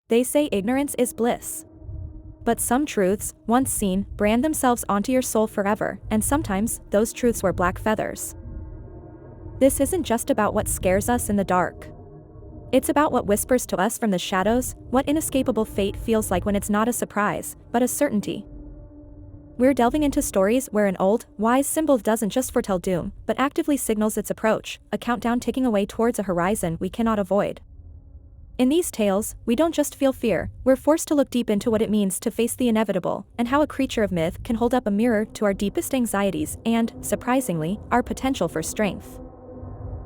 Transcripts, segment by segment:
They say ignorance is bliss. But some truths, once seen, brand themselves onto your soul forever, and sometimes, those truths wear black feathers. This isn't just about what scares us in the dark. It's about what whispers to us from the shadows, what inescapable fate feels like when it's not a surprise, but a certainty. We're delving into stories where an old, wise symbol doesn't just foretell doom, but actively signals its approach, a countdown ticking away towards a horizon we cannot avoid. In these tales, we don't just feel fear, we're forced to look deep into what it means to face the inevitable, and how a creature of myth can hold up a mirror to our deepest anxieties and, surprisingly, our potential for strength.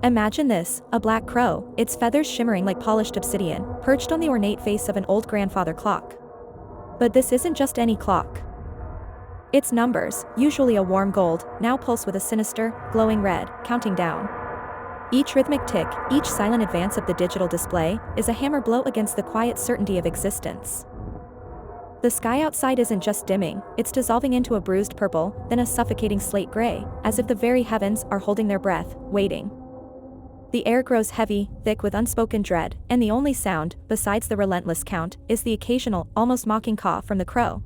Imagine this, a black crow, its feathers shimmering like polished obsidian, perched on the ornate face of an old grandfather clock. But this isn't just any clock. Its numbers, usually a warm gold, now pulse with a sinister, glowing red, counting down. Each rhythmic tick, each silent advance of the digital display, is a hammer blow against the quiet certainty of existence. The sky outside isn't just dimming, it's dissolving into a bruised purple, then a suffocating slate gray, as if the very heavens are holding their breath, waiting. The air grows heavy, thick with unspoken dread, and the only sound, besides the relentless count, is the occasional, almost mocking caw from the crow.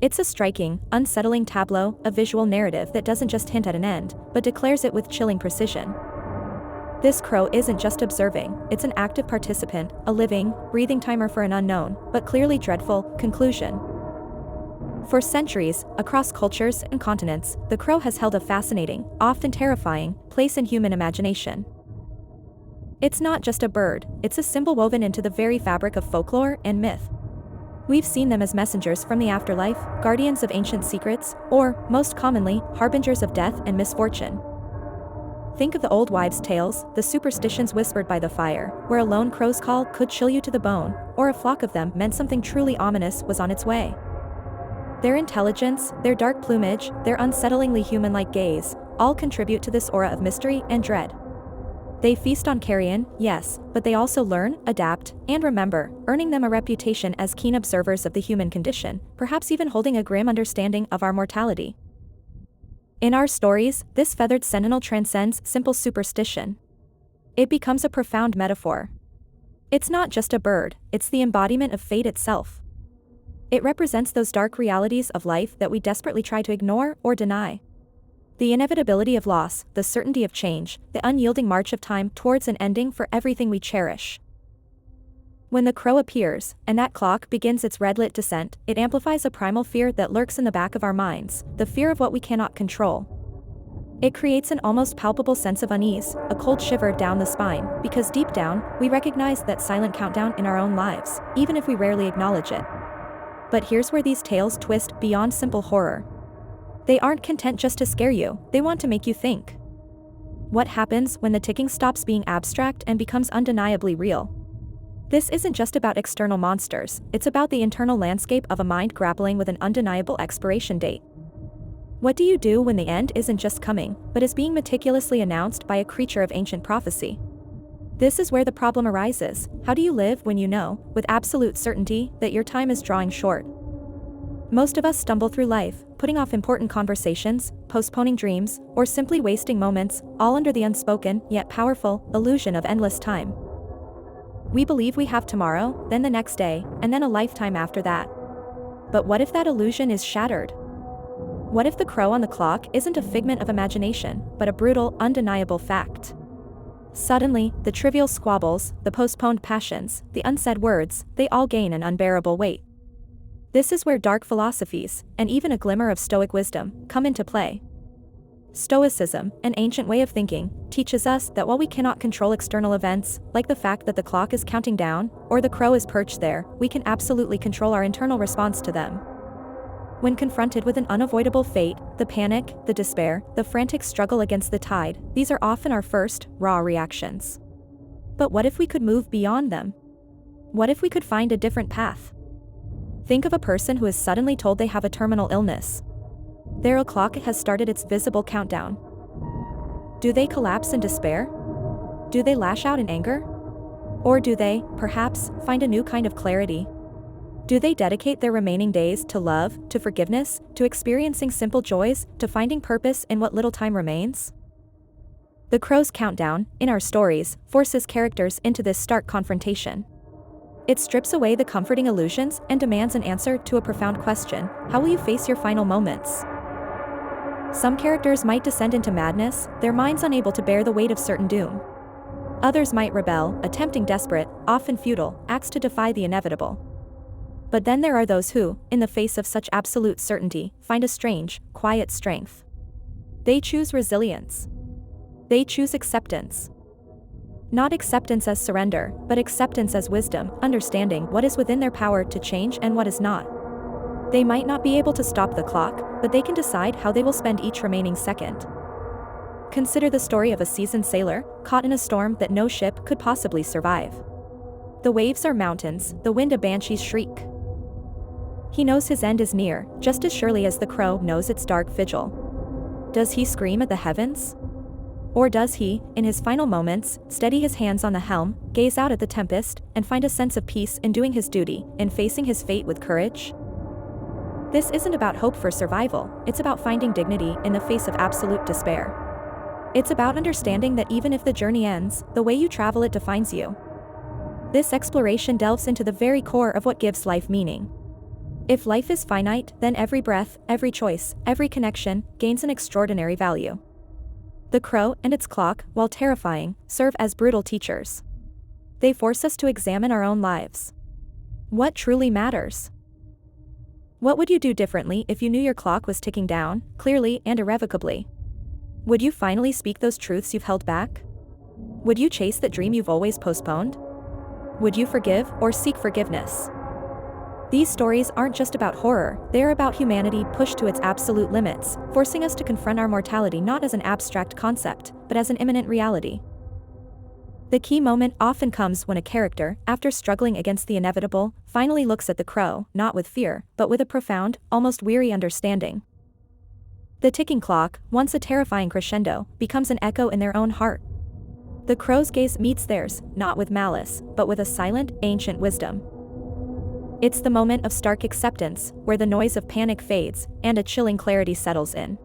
It's a striking, unsettling tableau, a visual narrative that doesn't just hint at an end, but declares it with chilling precision. This crow isn't just observing, it's an active participant, a living, breathing timer for an unknown, but clearly dreadful, conclusion. For centuries, across cultures and continents, the crow has held a fascinating, often terrifying, place in human imagination. It's not just a bird, it's a symbol woven into the very fabric of folklore and myth. We've seen them as messengers from the afterlife, guardians of ancient secrets, or, most commonly, harbingers of death and misfortune. Think of the old wives' tales, the superstitions whispered by the fire, where a lone crow's call could chill you to the bone, or a flock of them meant something truly ominous was on its way. Their intelligence, their dark plumage, their unsettlingly human-like gaze, all contribute to this aura of mystery and dread. They feast on carrion, yes, but they also learn, adapt, and remember, earning them a reputation as keen observers of the human condition, perhaps even holding a grim understanding of our mortality. In our stories, this feathered sentinel transcends simple superstition. It becomes a profound metaphor. It's not just a bird, it's the embodiment of fate itself. It represents those dark realities of life that we desperately try to ignore or deny. The inevitability of loss, the certainty of change, the unyielding march of time towards an ending for everything we cherish. When the crow appears, and that clock begins its red-lit descent, it amplifies a primal fear that lurks in the back of our minds, the fear of what we cannot control. It creates an almost palpable sense of unease, a cold shiver down the spine, because deep down, we recognize that silent countdown in our own lives, even if we rarely acknowledge it. But here's where these tales twist beyond simple horror. They aren't content just to scare you, they want to make you think. What happens when the ticking stops being abstract and becomes undeniably real? This isn't just about external monsters, it's about the internal landscape of a mind grappling with an undeniable expiration date. What do you do when the end isn't just coming, but is being meticulously announced by a creature of ancient prophecy? This is where the problem arises. How do you live when you know, with absolute certainty, that your time is drawing short? Most of us stumble through life, putting off important conversations, postponing dreams, or simply wasting moments, all under the unspoken, yet powerful, illusion of endless time. We believe we have tomorrow, then the next day, and then a lifetime after that. But what if that illusion is shattered? What if the crow on the clock isn't a figment of imagination, but a brutal, undeniable fact? Suddenly, the trivial squabbles, the postponed passions, the unsaid words, they all gain an unbearable weight. This is where dark philosophies, and even a glimmer of Stoic wisdom, come into play. Stoicism, an ancient way of thinking, teaches us that while we cannot control external events, like the fact that the clock is counting down, or the crow is perched there, we can absolutely control our internal response to them. When confronted with an unavoidable fate, the panic, the despair, the frantic struggle against the tide, these are often our first, raw reactions. But what if we could move beyond them? What if we could find a different path? Think of a person who is suddenly told they have a terminal illness. Their clock has started its visible countdown. Do they collapse in despair? Do they lash out in anger? Or do they, perhaps, find a new kind of clarity? Do they dedicate their remaining days to love, to forgiveness, to experiencing simple joys, to finding purpose in what little time remains? The crow's countdown, in our stories, forces characters into this stark confrontation. It strips away the comforting illusions and demands an answer to a profound question: how will you face your final moments? Some characters might descend into madness, their minds unable to bear the weight of certain doom. Others might rebel, attempting desperate, often futile, acts to defy the inevitable. But then there are those who, in the face of such absolute certainty, find a strange, quiet strength. They choose resilience. They choose acceptance. Not acceptance as surrender, but acceptance as wisdom, understanding what is within their power to change and what is not. They might not be able to stop the clock, but they can decide how they will spend each remaining second. Consider the story of a seasoned sailor, caught in a storm that no ship could possibly survive. The waves are mountains, the wind a banshee's shriek. He knows his end is near, just as surely as the crow knows its dark vigil. Does he scream at the heavens? Or does he, in his final moments, steady his hands on the helm, gaze out at the tempest, and find a sense of peace in doing his duty, in facing his fate with courage? This isn't about hope for survival, it's about finding dignity in the face of absolute despair. It's about understanding that even if the journey ends, the way you travel it defines you. This exploration delves into the very core of what gives life meaning. If life is finite, then every breath, every choice, every connection, gains an extraordinary value. The crow and its clock, while terrifying, serve as brutal teachers. They force us to examine our own lives. What truly matters? What would you do differently if you knew your clock was ticking down, clearly and irrevocably? Would you finally speak those truths you've held back? Would you chase that dream you've always postponed? Would you forgive or seek forgiveness? These stories aren't just about horror, they're about humanity pushed to its absolute limits, forcing us to confront our mortality not as an abstract concept, but as an imminent reality. The key moment often comes when a character, after struggling against the inevitable, finally looks at the crow, not with fear, but with a profound, almost weary understanding. The ticking clock, once a terrifying crescendo, becomes an echo in their own heart. The crow's gaze meets theirs, not with malice, but with a silent, ancient wisdom. It's the moment of stark acceptance, where the noise of panic fades, and a chilling clarity settles in.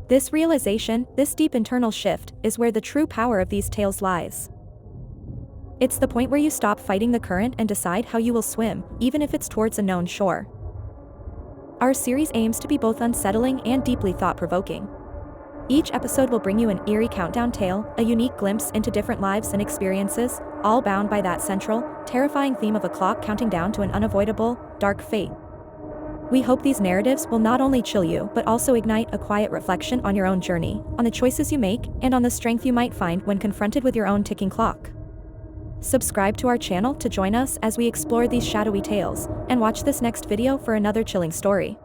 This realization, this deep internal shift, is where the true power of these tales lies. It's the point where you stop fighting the current and decide how you will swim, even if it's towards a known shore. Our series aims to be both unsettling and deeply thought-provoking. Each episode will bring you an eerie countdown tale, a unique glimpse into different lives and experiences, all bound by that central, terrifying theme of a clock counting down to an unavoidable, dark fate. We hope these narratives will not only chill you but also ignite a quiet reflection on your own journey, on the choices you make, and on the strength you might find when confronted with your own ticking clock. Subscribe to our channel to join us as we explore these shadowy tales, and watch this next video for another chilling story.